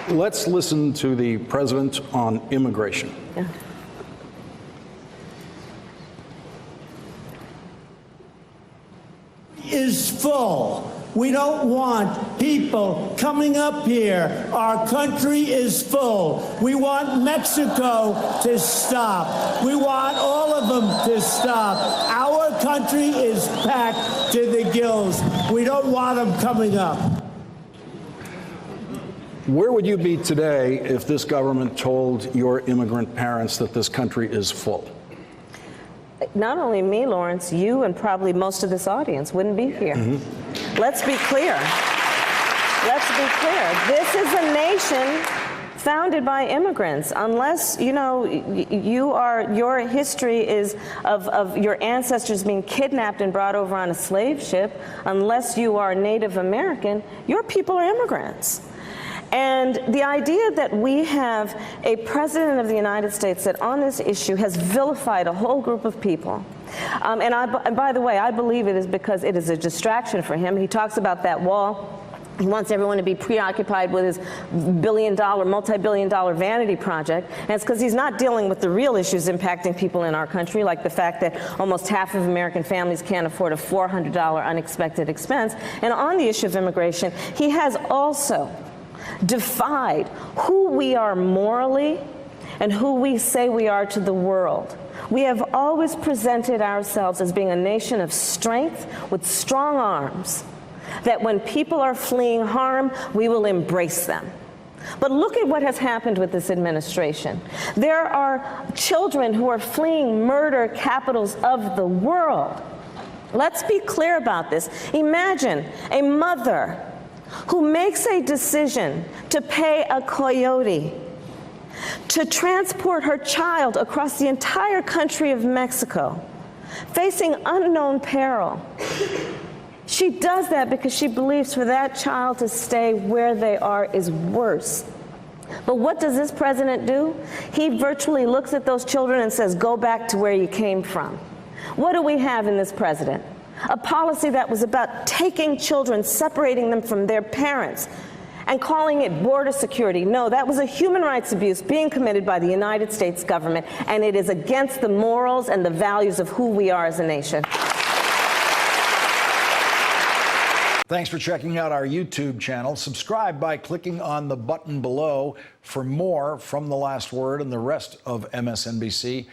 Let's listen to the president on immigration. Yeah. Is full. We don't want people coming up here. Our country is full. We want Mexico to stop. We want all of them to stop. Our country is packed to the gills. We don't want them coming up. Where would you be today if this government told your immigrant parents that this country is full? Not only me, Lawrence, you and probably most of this audience wouldn't be here. Let's be clear. Let's be clear. This is a nation founded by immigrants. Unless, you know, your history is of your ancestors being kidnapped and brought over on a slave ship, unless you are Native American, your people are immigrants. And the idea that we have a president of the United States that on this issue has vilified a whole group of people. And by the way, I believe it is because it is a distraction for him. He talks about that wall. He wants everyone to be preoccupied with his multi-billion-dollar vanity project. And it's because he's not dealing with the real issues impacting people in our country, like the fact that almost half of American families can't afford a $400 unexpected expense. And on the issue of immigration, he has also defied who we are morally and who we say we are to the world. We have always presented ourselves as being a nation of strength with strong arms, that when people are fleeing harm, we will embrace them. But look at what has happened with this administration. There are children who are fleeing murder capitals of the world. Let's be clear about this. Imagine a mother who makes a decision to pay a coyote to transport her child across the entire country of Mexico, facing unknown peril. She does that because she believes for that child to stay where they are is worse. But what does this president do? He virtually looks at those children and says, go back to where you came from. What do we have in this president? A policy that was about taking children, separating them from their parents, and calling it border security. No, that was a human rights abuse being committed by the United States government, and it is against the morals and the values of who we are as a nation. Thanks for checking out our YouTube channel. Subscribe by clicking on the button below for more from The Last Word and the rest of MSNBC.